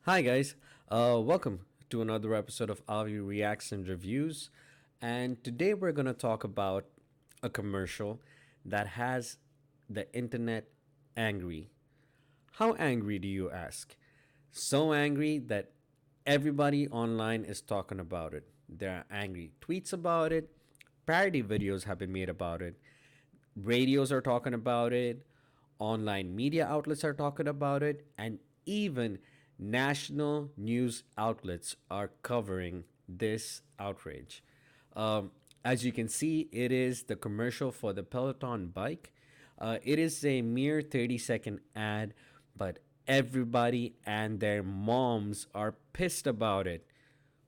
Hi guys, welcome to another episode of Avi Reacts and Reviews. And today we're going to talk about a commercial that has the internet angry. How angry do you ask? So angry that everybody online is talking about it. There are angry tweets about it, parody videos have been made about it, radios are talking about it, online media outlets are talking about it, and even national news outlets are covering this outrage. As you can see, it is the commercial for the Peloton bike. It is a mere 30-second ad, but everybody and their moms are pissed about it.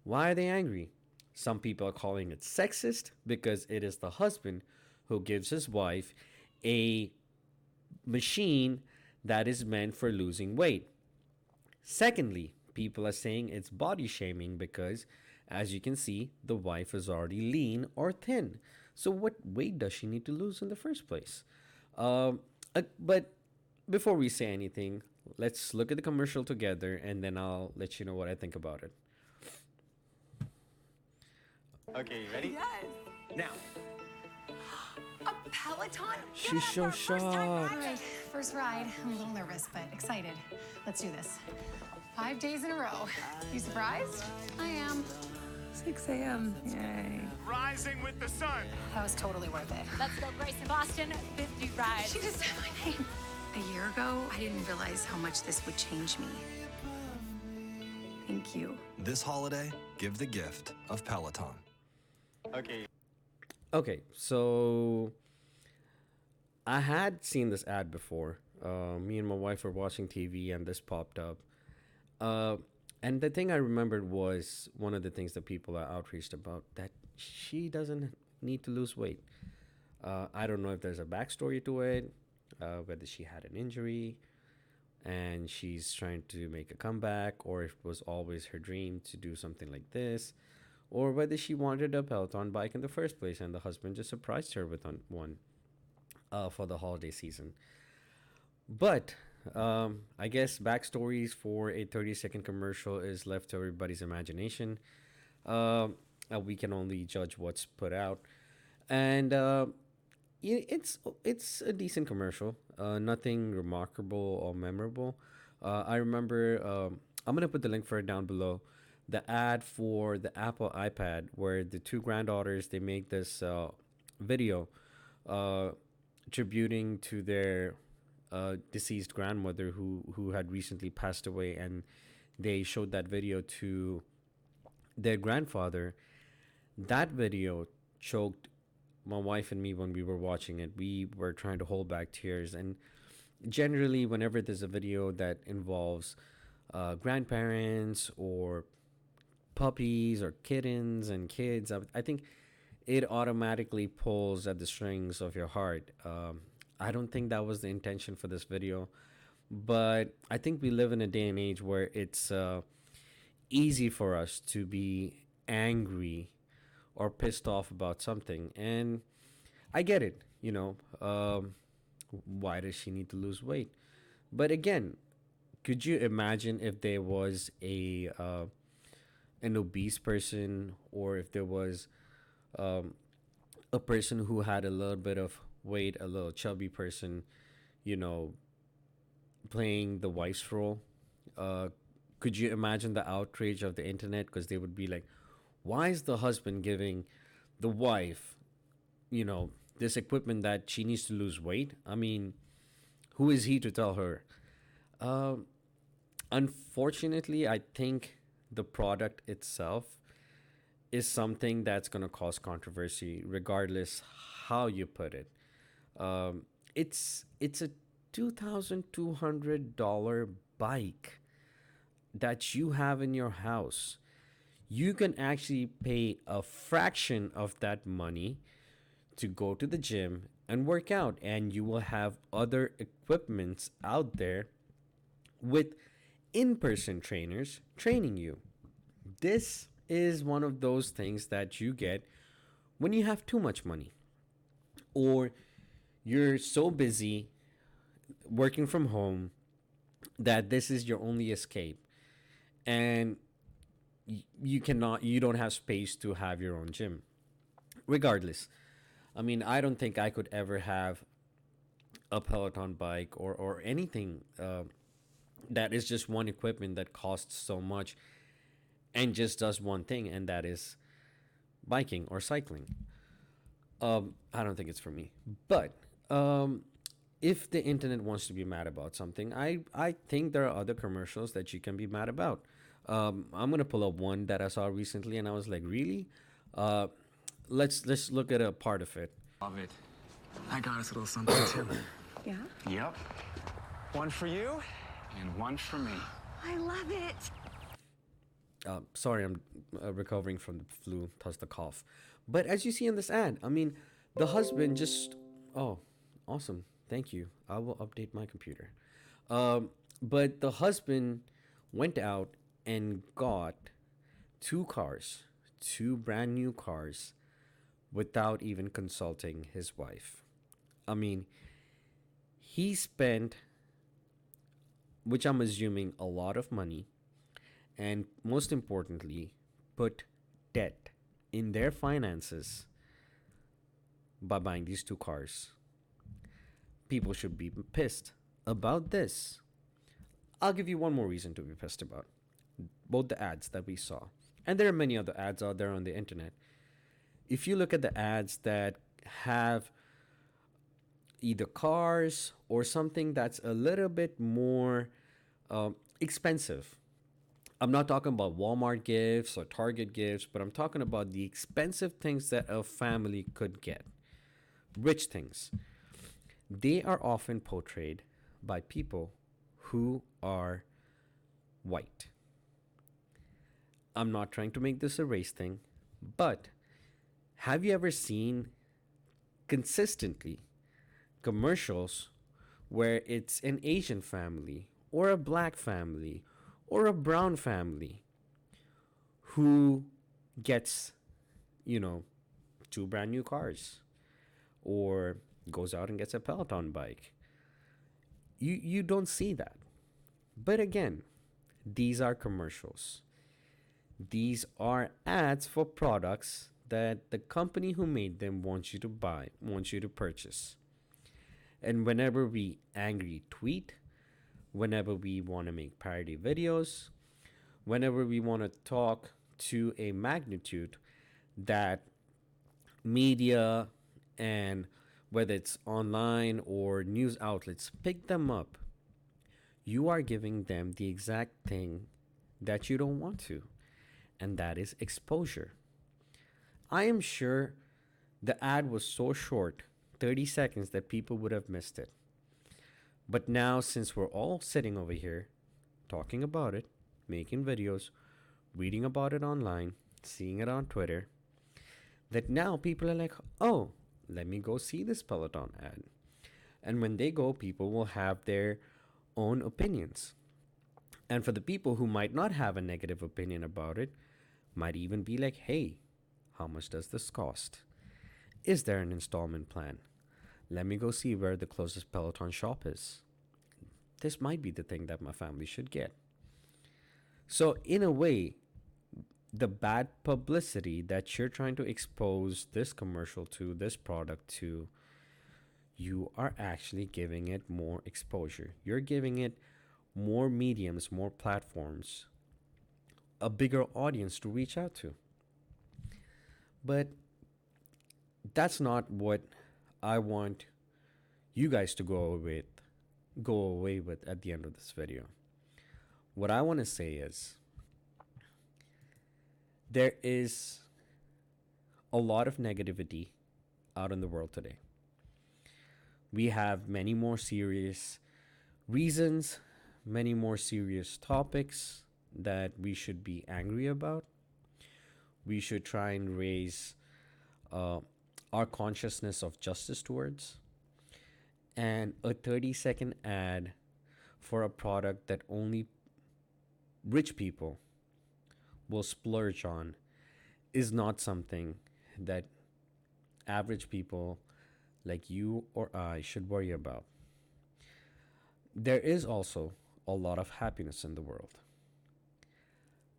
Why are they angry? Some people are calling it sexist because it is the husband who gives his wife a machine that is meant for losing weight. Secondly, people are saying it's body shaming because, as you can see, the wife is already lean or thin. So, what weight does she need to lose in the first place? But before we say anything, let's look at the commercial together and then I'll let you know what I think about it. Okay, you ready? Yes. Now. A Peloton? She's Yes, so our first time shocked. All riding right, it. first ride. I'm a little nervous, but excited. Let's do this. 5 days in a row. You surprised? I am. 6 a.m. Yay. Rising with the sun. That was totally worth it. Let's go, Grace in Boston. 50 rides. She just said my name. A year ago, I didn't realize how much this would change me. Thank you. This holiday, give the gift of Peloton. Okay. Okay, so I had seen this ad before. Me and my wife were watching TV and this popped up. And the thing I remembered was one of the things that people are outraged about, that she doesn't need to lose weight. I don't know if there's a backstory to it, whether she had an injury and she's trying to make a comeback, or if it was always her dream to do something like this, or whether she wanted a Peloton bike in the first place and the husband just surprised her with one for the holiday season. But I guess backstories for a 30-second commercial is left to everybody's imagination. We can only judge what's put out, and it's a decent commercial. Nothing remarkable or memorable. I remember. I'm gonna put the link for it down below. The ad for the Apple iPad, where the two granddaughters they make this video, uh, tributing to their deceased grandmother who had recently passed away, and they showed that video to their grandfather. That video choked my wife and me when we were watching it. We were trying to hold back tears, and generally, whenever there's a video that involves grandparents or puppies or kittens and kids, I think it automatically pulls at the strings of your heart. I don't think that was the intention for this video, but I think we live in a day and age where it's easy for us to be angry or pissed off about something. And I get it, why does she need to lose weight? But again, could you imagine if there was an obese person, or if there was a person who had a little bit of weight, a little chubby person, you know, playing the wife's role? Uh, could you imagine the outrage of the internet? Because they would be like, why is the husband giving the wife, this equipment that she needs to lose weight? I mean, who is he to tell her? Um, Unfortunately, I think the product itself is something that's going to cause controversy, regardless how you put it. It's a $2,200 bike that you have in your house. You can actually pay a fraction of that money to go to the gym and work out, and you will have other equipments out there with in-person trainers training you. This is one of those things that you get when you have too much money, or you're so busy working from home that this is your only escape. and you don't have space to have your own gym. Regardless, I mean, I don't think I could ever have a Peloton bike or anything that is just one equipment that costs so much and just does one thing, and that is biking or cycling. I don't think it's for me. But if the internet wants to be mad about something, I think there are other commercials that you can be mad about. I'm gonna pull up one that I saw recently, and I was like, really? Uh, let's look at a part of it. Love it. I got us a little something too. Yeah? Yep. One for you and one for me. I love it. Sorry, I'm recovering from the flu, plus the cough. But as you see in this ad, I mean, the husband just, oh, awesome. Thank you. I will update my computer. But the husband went out and got two cars, two brand new cars, without even consulting his wife. I mean, he spent, which I'm assuming, a lot of money, and most importantly, put debt in their finances by buying these two cars. People should be pissed about this. I'll give you one more reason to be pissed about both the ads that we saw. And there are many other ads out there on the internet. If you look at the ads that have either cars or something that's a little bit more expensive, I'm not talking about Walmart gifts or Target gifts, but I'm talking about the expensive things that a family could get. Rich things. They are often portrayed by people who are white. I'm not trying to make this a race thing, but have you ever seen consistently commercials where it's an Asian family or a black family or a brown family who gets, two brand new cars or goes out and gets a Peloton bike? You don't see that. But again, these are commercials. These are ads for products that the company who made them wants you to buy, wants you to purchase. And whenever we angry tweet, whenever we want to make parody videos, whenever we want to talk to a magnitude that media and whether it's online or news outlets pick them up, you are giving them the exact thing that you don't want to, and that is exposure. I am sure the ad was so short, 30 seconds, that people would have missed it. But now, since we're all sitting over here talking about it, making videos, reading about it online, seeing it on Twitter, that now people are like, oh, let me go see this Peloton ad. And when they go, people will have their own opinions. And for the people who might not have a negative opinion about it, might even be like, hey, how much does this cost? Is there an installment plan? Let me go see where the closest Peloton shop is. This might be the thing that my family should get. So in a way, the bad publicity that you're trying to expose this commercial to, this product to, you are actually giving it more exposure. You're giving it more mediums, more platforms, a bigger audience to reach out to. But that's not what I want you guys to go away with at the end of this video. What I want to say is there is a lot of negativity out in the world today. We have many more serious reasons, many more serious topics that we should be angry about. We should try and raise our consciousness of justice towards. And a 30-second ad for a product that only rich people will splurge on is not something that average people like you or I should worry about. There is also a lot of happiness in the world.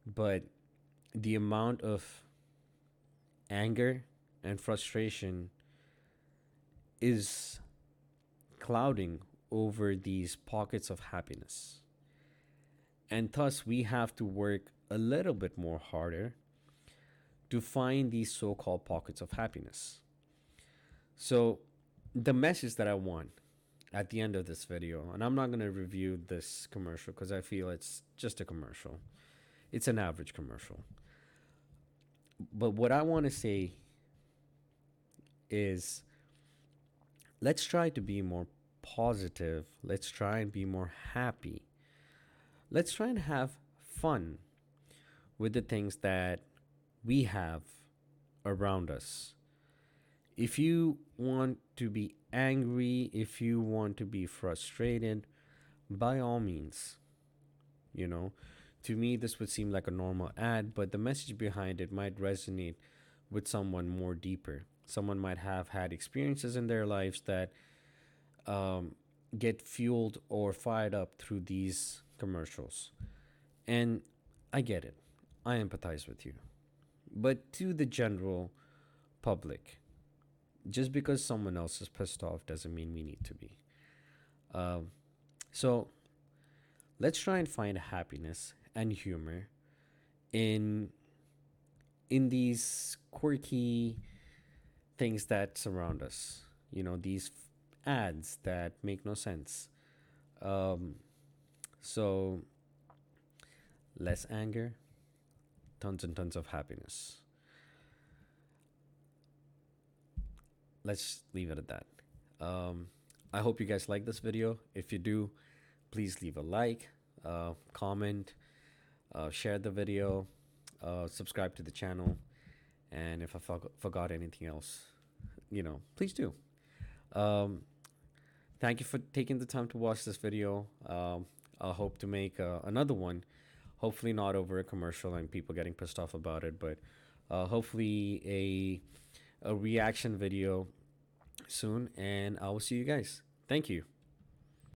but the amount of anger and frustration is clouding over these pockets of happiness. And thus, we have to work a little bit more harder to find these so called pockets of happiness. So, the message that I want at the end of this video, and I'm not going to review this commercial because I feel it's just a commercial, it's an average commercial. But what I want to say is let's try to be more positive, let's try and be more happy, let's try and have fun with the things that we have around us. If you want to be angry, if you want to be frustrated, by all means, you know, to me, this would seem like a normal ad, but the message behind it might resonate with someone more deeper. Someone might have had experiences in their lives that get fueled or fired up through these commercials. And I get it, I empathize with you. But to the general public, just because someone else is pissed off doesn't mean we need to be. So let's try and find happiness and humor in these quirky things that surround us. You know, these ads that make no sense. So less anger, tons and tons of happiness. Let's leave it at that. I hope you guys like this video. If you do, please leave a like, comment, share the video, subscribe to the channel, and if I forgot anything else, please do. Thank you for taking the time to watch this video. I hope to make another one, hopefully not over a commercial and people getting pissed off about it, but hopefully a reaction video soon, and I will see you guys. Thank you.